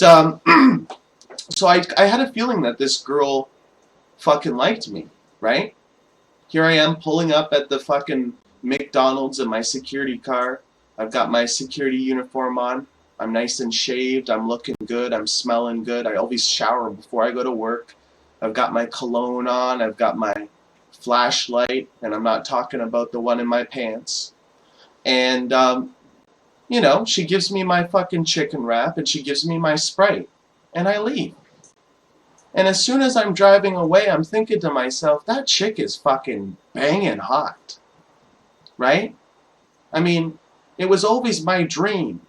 But, so I had a feeling that this girl fucking liked me, right? Here I am pulling up at the fucking McDonald's in my security car. I've got my security uniform on. I'm nice and shaved. I'm looking good. I'm smelling good. I always shower before I go to work. I've got my cologne on. I've got my flashlight, and I'm not talking about the one in my pants. And, you know, she gives me my fucking chicken wrap, and she gives me my Sprite, and I leave. And as soon as I'm driving away, I'm thinking to myself, that chick is fucking banging hot. Right? I mean, it was always my dream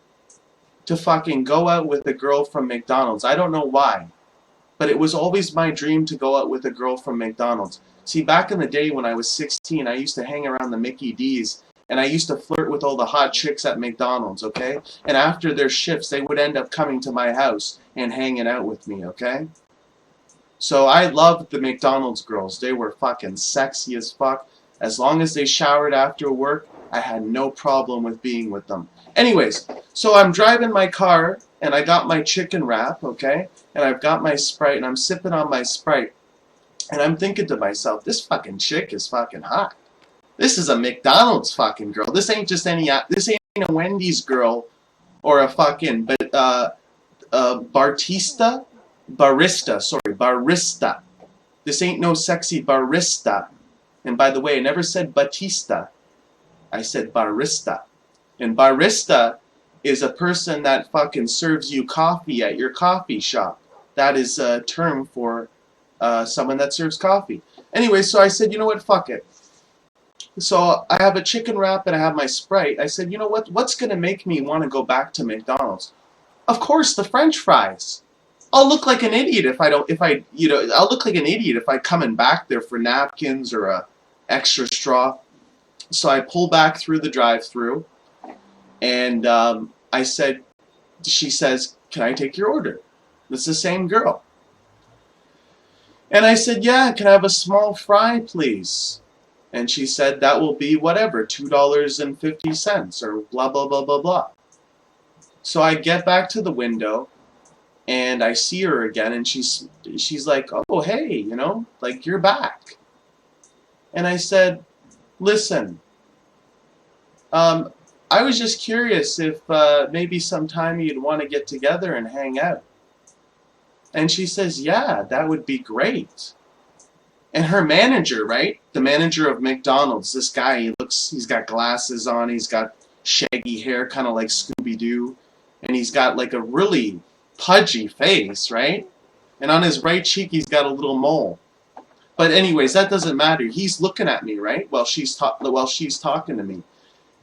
to fucking go out with a girl from McDonald's. I don't know why, but it was always my dream to go out with a girl from McDonald's. See, back in the day when I was 16, I used to hang around the Mickey D's, and I used to flirt with all the hot chicks at McDonald's, okay? And after their shifts, they would end up coming to my house and hanging out with me, okay? So I loved the McDonald's girls. They were fucking sexy as fuck. As long as they showered after work, I had no problem with being with them. Anyways, so I'm driving my car, and I got my chicken wrap, okay? And I've got my Sprite, and I'm sipping on my Sprite. And I'm thinking to myself, this fucking chick is fucking hot. This is a McDonald's fucking girl. This ain't just any, this ain't a Wendy's girl or a fucking, barista. This ain't no sexy barista. And by the way, I never said Batista. I said barista. And barista is a person that fucking serves you coffee at your coffee shop. That is a term for someone that serves coffee. Anyway, so I said, you know what, fuck it. So I have a chicken wrap and I have my Sprite. I said, you know what, what's going to make me want to go back to McDonald's? Of course, the French fries. I'll look like an idiot I'll look like an idiot if I coming back there for napkins or a extra straw. So I pull back through the drive-thru, and she says, can I take your order? It's the same girl. And I said, yeah, can I have a small fry, please? And she said, that will be whatever, $2.50 or blah, blah, blah, blah, blah. So I get back to the window, and I see her again, and she's like, oh, hey, you know, like, you're back. And I said, listen, I was just curious if maybe sometime you'd want to get together and hang out. And she says, yeah, that would be great. And her manager, right, the manager of McDonald's, this guy, he's got glasses on, he's got shaggy hair, kind of like Scooby-Doo, and he's got like a really pudgy face, right? And on his right cheek, he's got a little mole. But anyways, that doesn't matter. He's looking at me, right, while she's talking to me.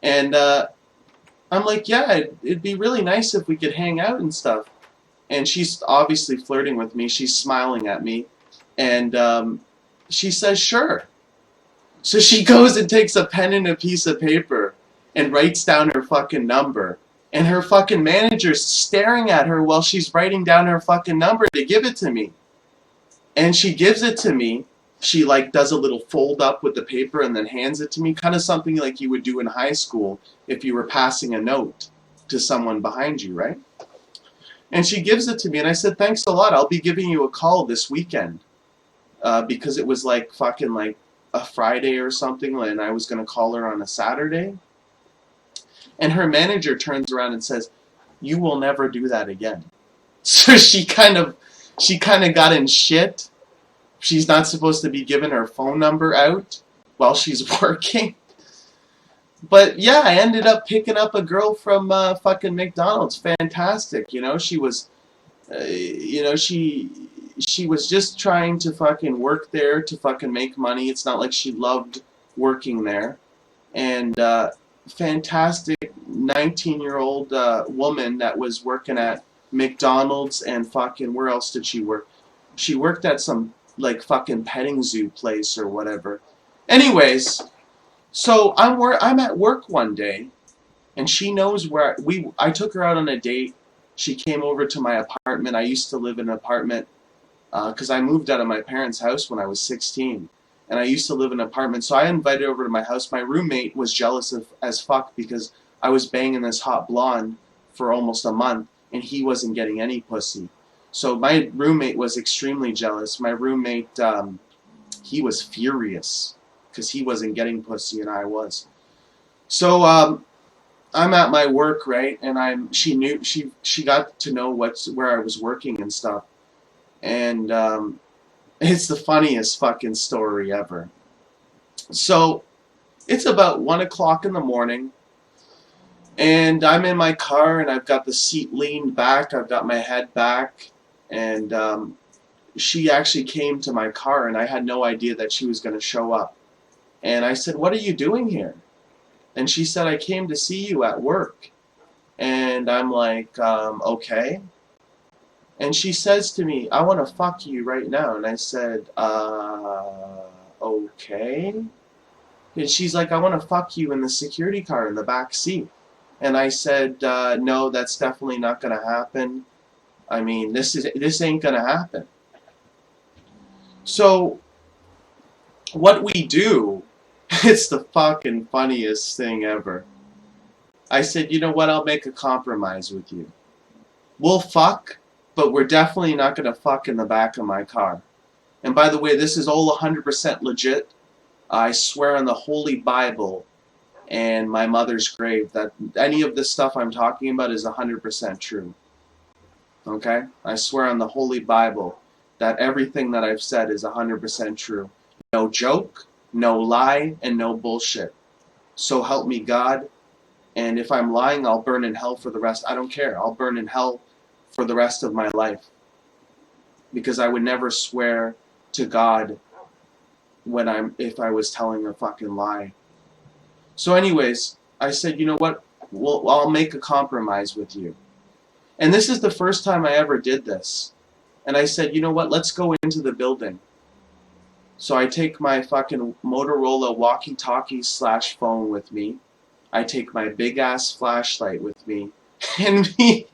And I'm like, yeah, it'd be really nice if we could hang out and stuff. And she's obviously flirting with me. She's smiling at me. And she says, sure. So she goes and takes a pen and a piece of paper and writes down her fucking number. And her fucking manager's staring at her while she's writing down her fucking number to give it to me. And she gives it to me. She like does a little fold up with the paper and then hands it to me. Kind of something like you would do in high school if you were passing a note to someone behind you, right? And she gives it to me, and I said, thanks a lot. I'll be giving you a call this weekend. Because it was like fucking like a Friday or something, and I was going to call her on a Saturday. And her manager turns around and says, you will never do that again. So she kind of got in shit. She's not supposed to be giving her phone number out while she's working. But yeah, I ended up picking up a girl from fucking McDonald's. Fantastic, you know. She was, she was just trying to fucking work there to fucking make money. It's not like she loved working there. And fantastic 19-year-old woman that was working at McDonald's and fucking, where else did she work? She worked at some like fucking petting zoo place or whatever. Anyways, so I'm at work one day, and she knows where I took her out on a date. She came over to my apartment. I used to live in an apartment because I moved out of my parents' house when I was 16, and I used to live in an apartment. So I invited her over to my house. My roommate was jealous as fuck because I was banging this hot blonde for almost a month, and he wasn't getting any pussy. So my roommate was extremely jealous. My roommate, he was furious because he wasn't getting pussy and I was. So I'm at my work, right, and she got to know where I was working and stuff, and it's the funniest fucking story ever. So it's about 1 o'clock in the morning, and I'm in my car, and I've got the seat leaned back, I've got my head back, and she actually came to my car, and I had no idea that she was going to show up. And I said, "What are you doing here?" And she said, "I came to see you at work." And I'm like, okay. And she says to me, "I want to fuck you right now." And I said, okay. And she's like, "I want to fuck you in the security car in the back seat." And I said, no, that's definitely not going to happen. I mean, this ain't going to happen. So what we do, it's the fucking funniest thing ever. I said, "You know what, I'll make a compromise with you. We'll fuck, but we're definitely not going to fuck in the back of my car." And by the way, this is all 100% legit. I swear on the Holy Bible and my mother's grave that any of this stuff I'm talking about is 100% true. Okay? I swear on the Holy Bible that everything that I've said is 100% true. No joke, no lie, and no bullshit. So help me God. And if I'm lying, I'll burn in hell for the rest. I don't care. I'll burn in hell for the rest of my life. Because I would never swear to God if I was telling a fucking lie. So anyways, I said, "You know what? I'll make a compromise with you." And this is the first time I ever did this. And I said, "You know what? Let's go into the building." So I take my fucking Motorola walkie-talkie / phone with me. I take my big-ass flashlight with me. And me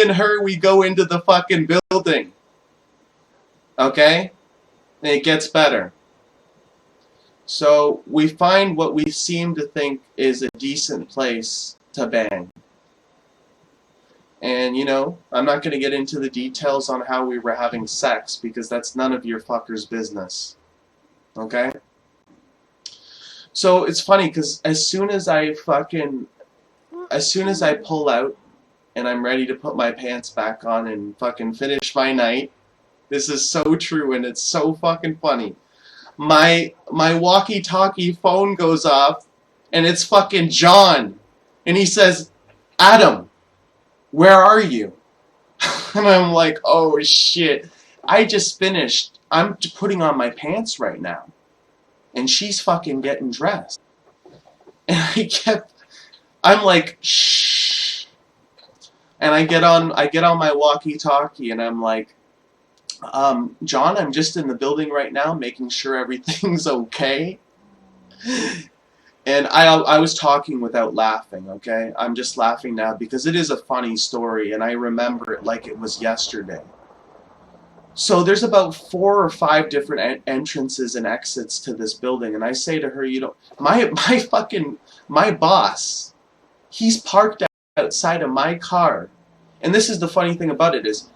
and her, we go into the fucking building. Okay? And it gets better. So we find what we seem to think is a decent place to bang. And, you know, I'm not going to get into the details on how we were having sex because that's none of your fuckers' business. Okay? So it's funny because as soon as I pull out and I'm ready to put my pants back on and fucking finish my night, this is so true and it's so fucking funny. My walkie-talkie phone goes off and it's fucking John. And he says, "Adam, where are you?" And I'm like, oh shit. I just finished. I'm putting on my pants right now. And she's fucking getting dressed. And I'm like, shh. And I get on my walkie-talkie and I'm like, "John, I'm just in the building right now making sure everything's okay." And I was talking without laughing, okay? I'm just laughing now because it is a funny story and I remember it like it was yesterday. So there's about 4 or 5 different entrances and exits to this building, and I say to her, "You know, my boss, he's parked outside of my car." And this is the funny thing about it is,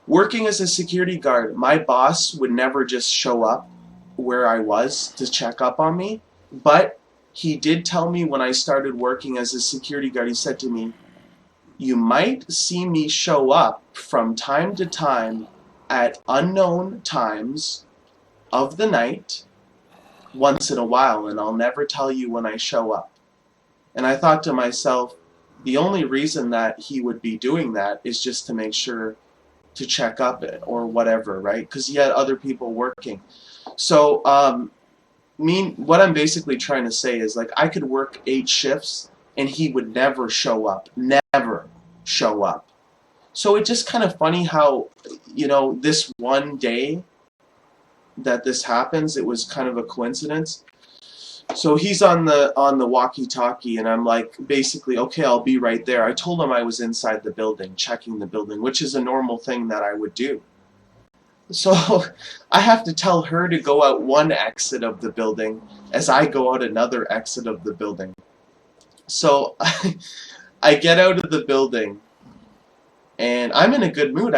working as a security guard, my boss would never just show up where I was to check up on me, but he did tell me when I started working as a security guard, he said to me, "You might see me show up from time to time at unknown times of the night once in a while, and I'll never tell you when I show up." And I thought to myself, the only reason that he would be doing that is just to make sure to check up it or whatever, right? Because he had other people working. So what I'm basically trying to say is, like, I could work 8 shifts and he would never show up. Never show up. So it's just kind of funny how, you know, this one day that this happens, it was kind of a coincidence. So he's on the walkie-talkie, and I'm like, basically, okay, I'll be right there. I told him I was inside the building, checking the building, which is a normal thing that I would do. So I have to tell her to go out one exit of the building as I go out another exit of the building. So I get out of the building, and I'm in a good mood.